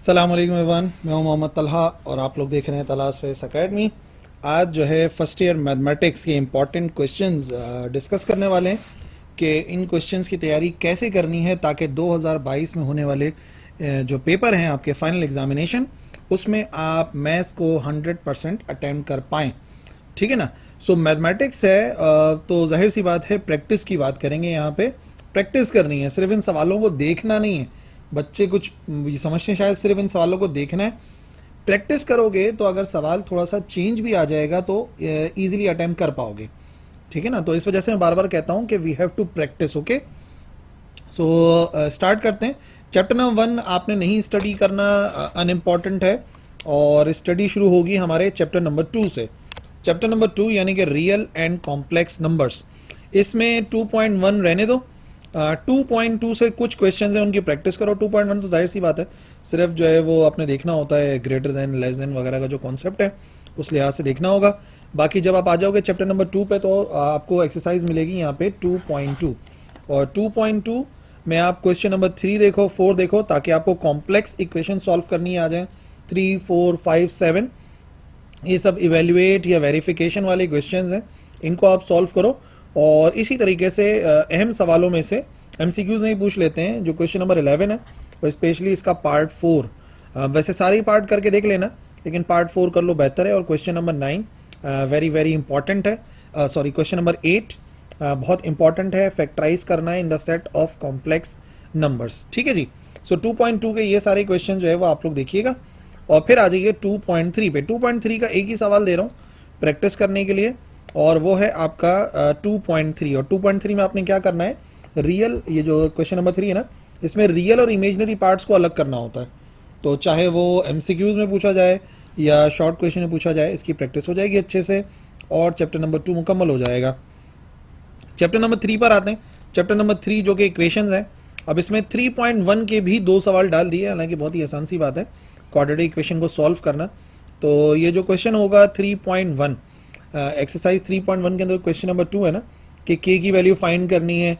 अस्सलाम वालेकुम एवरीवन, मैं हूं मोहम्मद तलहा और आप लोग देख रहे हैं तलाश फेस एकेडमी। आज जो है फर्स्ट ईयर मैथमेटिक्स के इम्पॉर्टेंट क्वेश्चंस डिस्कस करने वाले हैं कि इन क्वेश्चंस की तैयारी कैसे करनी है ताकि 2022 में होने वाले जो पेपर हैं आपके फाइनल एग्जामिनेशन उसमें आप मैथ्स को 100% अटेम्प्ट कर पाएँ। ठीक है ना। सो मैथमेटिक्स है तो जाहिर सी बात है प्रैक्टिस की बात करेंगे। यहाँ पे प्रैक्टिस करनी है, सिर्फ इन सवालों को देखना नहीं है। बच्चे कुछ ये समझते हैं शायद सिर्फ इन सवालों को देखना है। प्रैक्टिस करोगे तो अगर सवाल थोड़ा सा चेंज भी आ जाएगा तो इजीली अटेम्प्ट कर पाओगे। ठीक है ना। तो इस वजह से मैं बार बार कहता हूं कि we have to practise. Okay, so start करते हैं। चैप्टर नंबर 1 आपने नहीं स्टडी करना, अनइम्पॉर्टेंट है, और स्टडी शुरू होगी हमारे चैप्टर नंबर 2 से। चैप्टर नंबर 2 यानी कि रियल एंड कॉम्प्लेक्स नंबर्स। इसमें 2.1 रहने दो। 2.2 से कुछ क्वेश्चंस हैं उनकी प्रैक्टिस करो। 2.1 तो जाहिर सी बात है, सिर्फ जो है वो आपने देखना होता है, ग्रेटर देन लेस देन वगैरह का जो कॉन्सेप्ट है उस लिहाज से देखना होगा। बाकी जब आप आ जाओगे चैप्टर नंबर 2 पे तो आपको एक्सरसाइज मिलेगी यहाँ पे 2.2, और 2.2 में आप क्वेश्चन नंबर 3 देखो, 4 देखो, ताकि आपको कॉम्प्लेक्स इक्वेशन सॉल्व करनी आ जाए। 3, 4, 5, 7 ये सब इवेल्युएट या वेरिफिकेशन वाले क्वेश्चंस हैं, इनको आप सॉल्व करो। और इसी तरीके से अहम सवालों में से एमसीक्यूज नहीं पूछ लेते हैं। जो क्वेश्चन नंबर 11 है और स्पेशली इसका पार्ट 4, वैसे सारे पार्ट करके देख लेना, लेकिन पार्ट 4 कर लो बेहतर है। और question number 9 very very important है। सॉरी, क्वेश्चन नंबर 8 बहुत इंपॉर्टेंट है, फैक्टराइज करना है in the set of complex numbers. ठीक है जी। सो 2.2 के ये सारे क्वेश्चन जो है वो आप लोग देखिएगा, और फिर आ जाइए 2.3 पे। 2.3 का एक ही सवाल दे रहा हूँ प्रैक्टिस करने के लिए, और वो है आपका 2.3। और 2.3 में आपने क्या करना है, रियल, ये जो क्वेश्चन नंबर 3 है ना, इसमें रियल और इमेजिनरी पार्ट्स को अलग करना होता है। तो चाहे वो एमसीक्यूज में पूछा जाए या शॉर्ट क्वेश्चन में पूछा जाए, इसकी प्रैक्टिस हो जाएगी अच्छे से और चैप्टर नंबर 2 मुकम्मल हो जाएगा। चैप्टर नंबर 3 पर आते हैं। चैप्टर नंबर 3 जो कि इक्वेशंस है, अब इसमें 3.1 के भी 2 सवाल डाल दिए, हालांकि बहुत ही आसान सी बात है क्वाड्रेटिक इक्वेशन को सॉल्व करना। तो ये जो क्वेश्चन होगा 3.1, एक्सरसाइज 3.1 के अंदर क्वेश्चन नंबर 2 है ना कि के की वैल्यू फाइंड करनी है।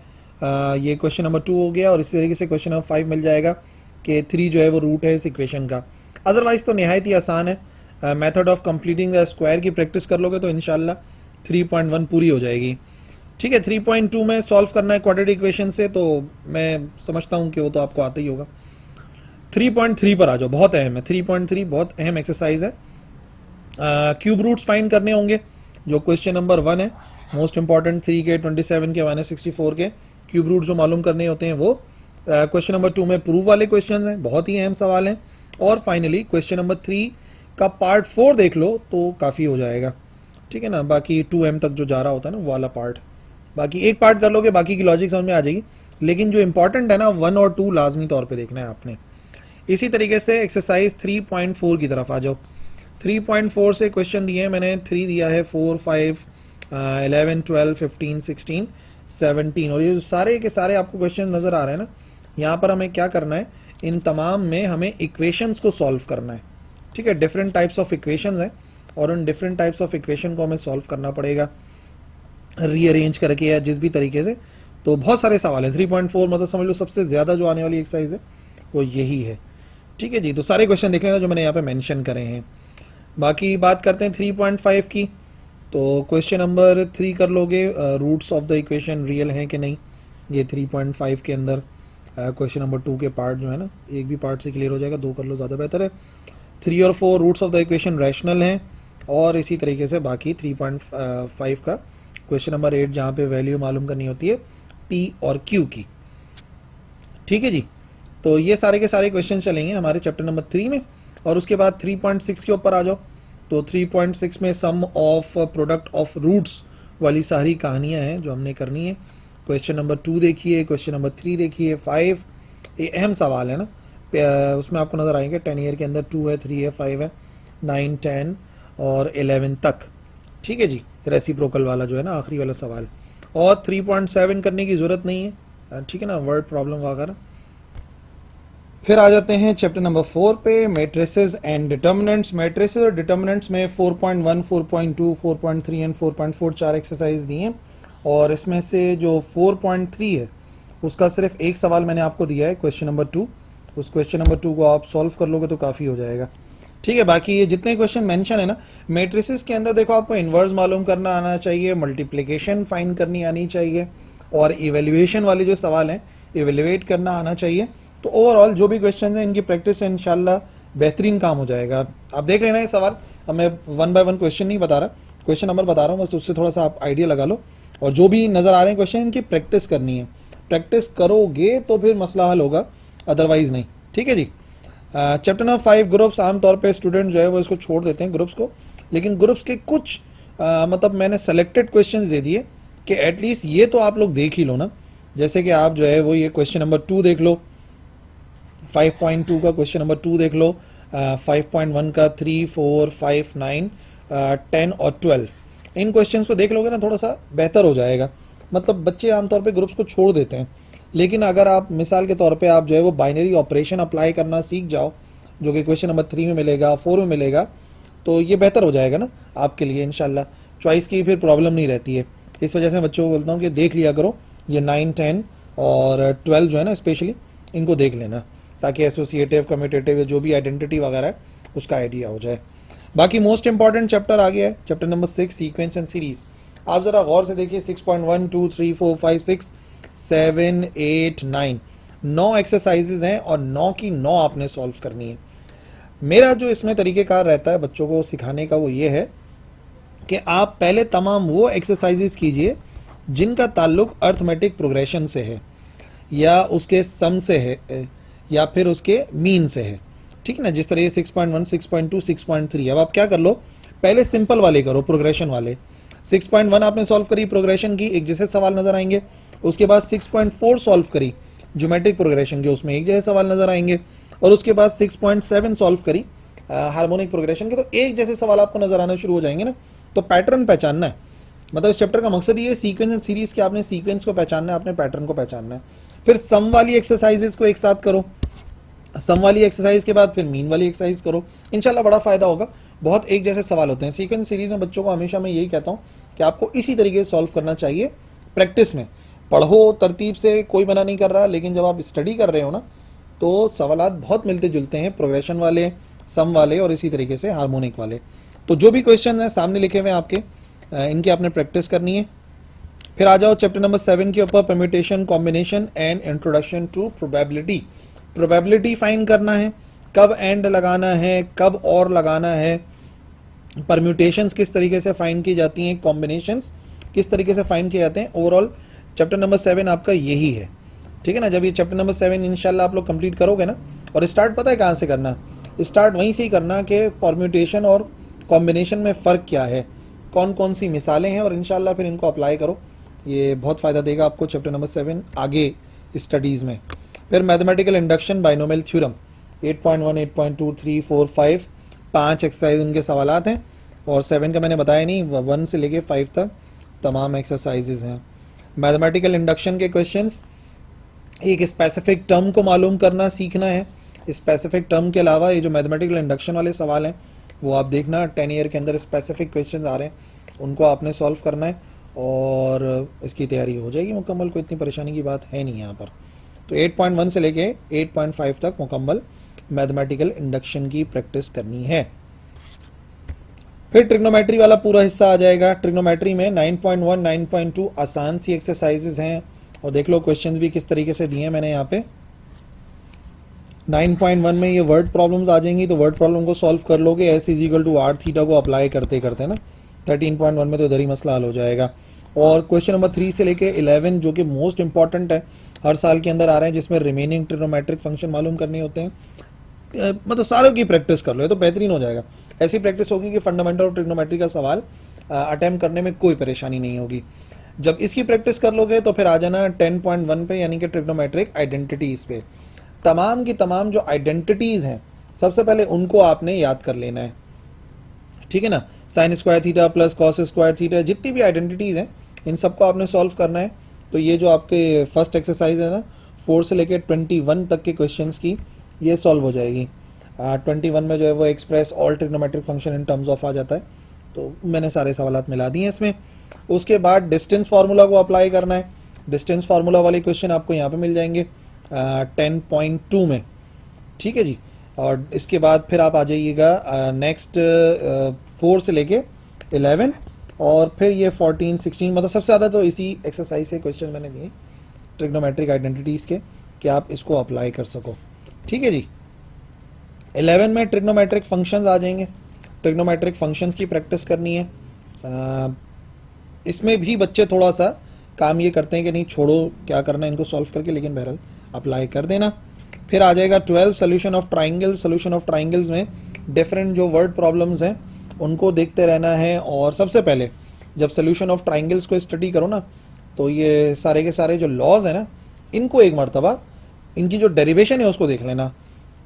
ये क्वेश्चन नंबर 2 हो गया, और इसी तरीके से क्वेश्चन नंबर 5 मिल जाएगा कि 3 जो है वो रूट है इस इक्वेशन का। अदरवाइज तो नहायत ही आसान है। Method of completing the square की प्रैक्टिस कर लोगे तो इंशाल्लाह 3.1 पूरी हो जाएगी। ठीक है, 3.2 में सॉल्व करना है क्वाड्रेटिक इक्वेशन से, तो मैं समझता हूँ कि वो तो आपको आता ही होगा। 3.3 पर आ जाओ, बहुत अहम है। 3.3 बहुत अहम एक्सरसाइज है। क्यूब रूट्स फाइंड करने होंगे, जो क्वेश्चन नंबर 1 है, मोस्ट इंपॉर्टेंट। 3 के, 27 के, -64 के क्यूब रूट जो मालूम करने होते हैं वो क्वेश्चन नंबर 2 में प्रूव वाले क्वेश्चन हैं, बहुत ही अहम सवाल हैं। और फाइनली क्वेश्चन नंबर 3 का पार्ट 4 देख लो तो काफ़ी हो जाएगा। ठीक है ना। बाकी 2M तक जो जा रहा होता है ना वो वाला पार्ट, बाकी एक पार्ट कर लोगे, बाकी की लॉजिक समझ में आ जाएगी। लेकिन जो इंपॉर्टेंट है ना 1 और 2 लाजमी तौर पे देखना है आपने। इसी तरीके से एक्सरसाइज 3.4 की तरफ आ जाओ। 3.4 से क्वेश्चन दिए हैं मैंने, 3 दिया है, 4, 5, 11, 12, 15, 16, 17, और ये सारे के सारे आपको क्वेश्चन नजर आ रहे हैं ना। यहाँ पर हमें क्या करना है, इन तमाम में हमें इक्वेशंस को सॉल्व करना है। ठीक है, डिफरेंट टाइप्स ऑफ इक्वेशंस हैं, और उन डिफरेंट टाइप्स ऑफ इक्वेशन को हमें सॉल्व करना पड़ेगा रीअरेंज करके या जिस भी तरीके से। तो बहुत सारे सवाल हैं। 3.4 मतलब समझ लो सबसे ज़्यादा जो आने वाली एक्सरसाइज है वो यही है। ठीक है जी। तो सारे क्वेश्चन देख लेना जो मैंने यहाँ पे मेंशन करे हैं। बाकी बात करते हैं 3.5 की। तो क्वेश्चन नंबर 3 कर लोगे, roots of the equation real हैं कि नहीं, ये 3.5 के अंदर। क्वेश्चन नंबर 2 के पार्ट जो है ना, एक भी पार्ट से क्लियर हो जाएगा, 2 कर लो ज़्यादा बेहतर है। 3 और 4 roots of the equation rational हैं, और इसी तरीके से बाकी 3.5 का क्वेश्चन नंबर 8 जहाँ पे वैल्यू मालूम करनी होती है P और Q की। ठीक है जी। तो ये सारे के सारे क्वेश्चन चलेंगे हमारे चैप्टर नंबर 3 में। और उसके बाद 3.6 के ऊपर आ जाओ। तो 3.6 में सम ऑफ प्रोडक्ट ऑफ रूट्स वाली सारी कहानियां हैं जो हमने करनी है। क्वेश्चन नंबर 2 देखिए, क्वेश्चन नंबर 3 देखिए, 5, ये अहम सवाल है ना। उसमें आपको नजर आएंगे 10 ईयर के अंदर 2 है, 3 है, 5 है, 9, 10 और 11 तक। ठीक है जी। रेसिप्रोकल वाला जो है ना आखिरी वाला सवाल। और 3.7 करने की जरूरत नहीं है, ठीक है ना, वर्ड प्रॉब्लम वगैरह। फिर आ जाते हैं चैप्टर नंबर 4 पे, मैट्रिसेस एंड डिटर्मिनेंट्स। मैट्रिसेस और डिटर्मिनेंट्स में 4.1, 4.2, 4.3 एंड 4.4 चार एक्सरसाइज दी हैं। और इसमें से जो 4.3 है उसका सिर्फ एक सवाल मैंने आपको दिया है, क्वेश्चन नंबर 2, उस क्वेश्चन नंबर 2 को आप सॉल्व कर लोगे तो काफ़ी हो जाएगा। ठीक है, बाकी ये जितने क्वेश्चन मेंशन है ना मैट्रिसेस के अंदर, देखो आपको इन्वर्स मालूम करना आना चाहिए, मल्टीप्लिकेशन फाइंड करनी आनी चाहिए, और इवेल्युएशन वाले जो सवाल हैं इवेल्युएट करना आना चाहिए। तो ओवरऑल जो भी क्वेश्चन हैं इनकी प्रैक्टिस से इंशाल्लाह बेहतरीन काम हो जाएगा। आप देख लेना ये सवाल, अब मैं 1 बाय 1 क्वेश्चन नहीं बता रहा, क्वेश्चन नंबर बता रहा हूँ, बस उससे थोड़ा सा आप आइडिया लगा लो। और जो भी नजर आ रहे हैं क्वेश्चन इनकी प्रैक्टिस करनी है, प्रैक्टिस करोगे तो फिर मसला हल होगा, अदरवाइज नहीं। ठीक है जी। चैप्टर नंबर 5 ग्रुप्स, आमतौर पे स्टूडेंट जो है वो इसको छोड़ देते हैं ग्रुप्स को, लेकिन ग्रुप्स के कुछ मतलब मैंने सेलेक्टेड क्वेश्चंस दे दिए कि एटलीस्ट ये तो आप लोग देख ही लो ना। जैसे कि आप जो है वो ये क्वेश्चन नंबर 2 देख लो, 5.2 का क्वेश्चन नंबर 2 देख लो, 5.1 का 3, 4, 5, 9, 10 और 12, इन क्वेश्चंस को देख लोगे ना थोड़ा सा बेहतर हो जाएगा। मतलब बच्चे आमतौर पे ग्रुप्स को छोड़ देते हैं, लेकिन अगर आप मिसाल के तौर पे आप जो है वो बाइनरी ऑपरेशन अप्लाई करना सीख जाओ, जो कि क्वेश्चन नंबर 3 में मिलेगा, 4 में मिलेगा, तो ये बेहतर हो जाएगा ना आपके लिए इंशाल्लाह। चॉइस की फिर प्रॉब्लम नहीं रहती है। इस वजह से बच्चों को बोलता हूँ कि देख लिया करो ये 9, 10 और 12 जो है ना स्पेशली इनको देख लेना, ताकि एसोसिएटिव, कम्यूटेटिव, जो भी आइडेंटिटी वगैरह है उसका आइडिया हो जाए। बाकी मोस्ट इंपॉर्टेंट चैप्टर आ गया है, chapter number 6 sequence and series. आप जरा गौर से देखिए 6.1, 2, 3, 4, 5, 6, 7, 8, 9, 9 एक्सरसाइजेज हैं और 9 की 9 आपने सॉल्व करनी है। मेरा जो इसमें तरीकेकार रहता है बच्चों को सिखाने का वो ये है कि आप पहले तमाम वो एक्सरसाइजेज कीजिए जिनका ताल्लुक अर्थमेटिक प्रोग्रेशन से है, या उसके सम से है, या फिर उसके मीन से है। ठीक है ना, जिस तरह 6.1, 6.2, 6.3। अब आप क्या कर लो, पहले सिंपल वाले करो, प्रोग्रेशन वाले। 6.1 आपने सॉल्व करी, प्रोग्रेशन की, एक जैसे सवाल नजर आएंगे। उसके बाद 6.4 सॉल्व करी, ज्योमेट्रिक प्रोग्रेशन के, उसमें एक जैसे सवाल नजर आएंगे। और उसके बाद 6.7 सॉल्व करी हार्मोनिक प्रोग्रेशन के, तो एक जैसे सवाल आपको नजर आना शुरू हो जाएंगे ना। तो पैटर्न पहचानना है, मतलब इस चैप्टर का मकसद ये है सीक्वेंस एंड सीरीज के, आपने सीक्वेंस को पहचानना है, आपने पैटर्न को पहचानना है। फिर सम वाली एक्सरसाइजेस को एक साथ करो, सम वाली एक्सरसाइज के बाद फिर मीन वाली एक्सरसाइज करो, इंशाल्लाह बड़ा फायदा होगा। बहुत एक जैसे सवाल होते हैं सीक्वेंस सीरीज में, बच्चों को हमेशा मैं यही कहता हूँ कि आपको इसी तरीके से सॉल्व करना चाहिए प्रैक्टिस में। पढ़ो तरतीब से, कोई मना नहीं कर रहा, लेकिन जब आप स्टडी कर रहे हो ना तो सवालात बहुत मिलते जुलते हैं, प्रोग्रेशन वाले, सम वाले और इसी तरीके से हार्मोनिक वाले। तो जो भी क्वेश्चन है सामने लिखे हुए हैं आपके, इनकी आपने प्रैक्टिस करनी है। फिर आ जाओ चैप्टर नंबर 7 के ऊपर, permutation, combination and introduction to probability. Probability find करना है, कब एंड लगाना है, कब और लगाना है, परम्यूटेशंस किस तरीके से फाइंड की जाती हैं, कॉम्बिनेशंस किस तरीके से फाइंड किए जाते हैं। ओवरऑल चैप्टर नंबर 7 आपका यही है। ठीक है ना, जब ये चैप्टर नंबर 7 इंशाल्लाह आप लोग कंप्लीट करोगे ना, और स्टार्ट पता है कहाँ से करना, स्टार्ट वहीं से ही करना कि परम्यूटेशन और कॉम्बिनेशन में फ़र्क क्या है, कौन कौन सी मिसालें हैं, और इंशाल्लाह फिर इनको अप्लाई करो। ये बहुत फ़ायदा देगा आपको चैप्टर नंबर 7 आगे स्टडीज़ में। फिर mathematical induction, binomial theorem, 8.1, 8.2, 3, 4, 5, 5 exercise उनके सवालात हैं, और 7 का मैंने बताया नहीं, 1 से लेके 5 तक तमाम एक्सरसाइजेज हैं। मैथमेटिकल इंडक्शन के क्वेश्चंस, एक स्पेसिफिक टर्म को मालूम करना सीखना है। स्पेसिफिक टर्म के अलावा ये जो मैथमेटिकल इंडक्शन वाले सवाल हैं वो आप देखना 10 ईयर के अंदर स्पेसिफिक क्वेश्चंस आ रहे हैं, उनको आपने सॉल्व करना है और इसकी तैयारी हो जाएगी मुकम्मल। कोई इतनी परेशानी की बात है नहीं यहाँ पर। तो 8.1 से लेके 8.5 तक मुकम्मल मैथमेटिकल इंडक्शन की प्रैक्टिस करनी है। फिर ट्रिग्नोमेट्री वाला पूरा हिस्सा आ जाएगा। ट्रिग्नोमेट्री में 9.1, 9.2 आसान सी एक्सरसाइजेज हैं, और देख लो क्वेश्चंस भी किस तरीके से दिए हैं मैंने यहाँ पे। 9.1 में ये वर्ड प्रॉब्लम्स आ जाएंगी, तो वर्ड प्रॉब्लम को सॉल्व कर लोगे, S is equal to R theta को अप्लाई करते करते ना। 13.1 में तो इधर ही मसला हल हो जाएगा। और क्वेश्चन नंबर 3 से लेके 11 जो कि मोस्ट इंपॉर्टेंट है, हर साल के अंदर आ रहे हैं, जिसमें रिमेनिंग ट्रिग्नोमेट्रिक फंक्शन मालूम करने होते हैं। मतलब सारों की प्रैक्टिस कर लो, ये तो बेहतरीन हो जाएगा। ऐसी प्रैक्टिस होगी कि फंडामेंटल और ट्रिग्नोमेट्री का सवाल अटेम्प्ट करने में कोई परेशानी नहीं होगी। जब इसकी प्रैक्टिस कर लोगे तो फिर आ जाना 10.1 पे, यानी कि ट्रिग्नोमेट्रिक आइडेंटिटीज पे। तमाम की तमाम जो आइडेंटिटीज हैं सबसे पहले उनको आपने याद कर लेना है। ठीक है ना, sine square theta plus cos square theta, जितनी भी आइडेंटिटीज हैं इन सबको आपने सॉल्व करना है। तो ये जो आपके फर्स्ट एक्सरसाइज है ना, 4 से लेकर 21 तक के क्वेश्चंस की ये सॉल्व हो जाएगी। 21 में जो है वो express all trigonometric function in terms of आ जाता है, तो मैंने सारे सवालात मिला दिए हैं इसमें। उसके बाद डिस्टेंस फार्मूला को अप्लाई करना है। डिस्टेंस फार्मूला वाले क्वेश्चन आपको यहाँ पे मिल जाएंगे 10.2 में। ठीक है जी। और इसके बाद फिर आप आ जाइएगा नेक्स्ट 4 से लेके 11, और फिर ये 14 16, मतलब सबसे ज़्यादा तो इसी एक्सरसाइज से क्वेश्चन मैंने दिए ट्रिग्नोमेट्रिक आइडेंटिटीज़ के, कि आप इसको अप्लाई कर सको। ठीक है जी। 11 में ट्रिग्नोमेट्रिक फंक्शंस आ जाएंगे, ट्रिग्नोमेट्रिक फंक्शंस की प्रैक्टिस करनी है। इसमें भी बच्चे थोड़ा सा काम ये करते हैं कि नहीं छोड़ो क्या करना है इनको सॉल्व करके, लेकिन बहरहाल अप्लाई कर देना। फिर आ जाएगा 12 solution of triangles. Solution of triangles में डिफरेंट जो वर्ड प्रॉब्लम्स हैं उनको देखते रहना है। और सबसे पहले जब सोल्यूशन ऑफ ट्राइंगल्स को स्टडी करो ना, तो ये सारे के सारे जो लॉज है ना, इनको एक मरतबा इनकी जो डेरिवेशन है उसको देख लेना।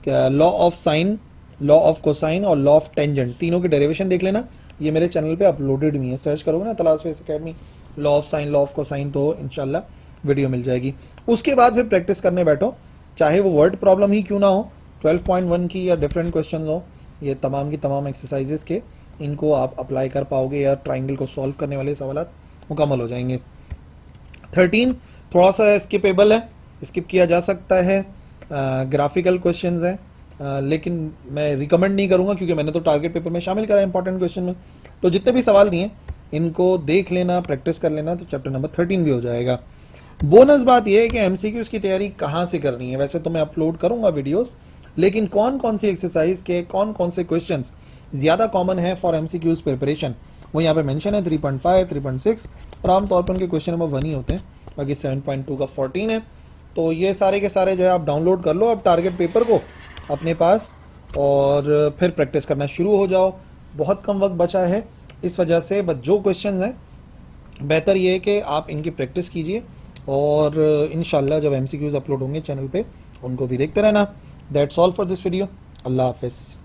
Law of sine, law of cosine और लॉ ऑफ टेंजेंट, तीनों की डेरिवेशन देख लेना। ये मेरे चैनल पे अपलोडेड भी है, सर्च करोगे ना तलाश face academy law of sine, law of cosine, तो इंशाल्लाह वीडियो मिल जाएगी। उसके बाद फिर प्रैक्टिस करने बैठो, चाहे वो वर्ड प्रॉब्लम ही क्यों ना हो, 12.1 की या डिफरेंट क्वेश्चन हो, ये तमाम की तमाम एक्सरसाइजेस के इनको आप अप्लाई कर पाओगे या ट्राइंगल को सॉल्व करने वाले सवाल मुकम्मल हो जाएंगे। 13 थोड़ा सा स्किपेबल है, स्किप किया जा सकता है, ग्राफिकल क्वेश्चंस हैं, लेकिन मैं रिकमेंड नहीं करूंगा क्योंकि मैंने तो टारगेट पेपर में शामिल करा इंपॉर्टेंट क्वेश्चन में। तो जितने भी सवाल दिए इनको देख लेना, प्रैक्टिस कर लेना, तो चैप्टर नंबर 13 भी हो जाएगा। बोनस बात यह है कि एमसीक्यूज की तैयारी कहाँ से करनी है। वैसे तो मैं अपलोड करूंगा वीडियोस, लेकिन कौन कौन सी एक्सरसाइज के कौन कौन से क्वेश्चंस ज़्यादा कॉमन है फॉर एमसीक्यूज प्रिपरेशन, वो यहाँ पे मेंशन है 3.5, 3.6, और आमतौर पर उनके क्वेश्चन नंबर 1 ही होते हैं, बाकी 7.2 का 14 है। तो ये सारे के सारे जो है आप डाउनलोड कर लो अब टारगेट पेपर को अपने पास, और फिर प्रैक्टिस करना शुरू हो जाओ। बहुत कम वक्त बचा है, इस वजह से बस जो क्वेश्चंस हैं बेहतर ये है कि आप इनकी प्रैक्टिस कीजिए, और इंशाल्लाह जब एमसीक्यूज अपलोड होंगे चैनल पे उनको भी देखते रहना। That's all for this video. अल्लाह हाफिज़।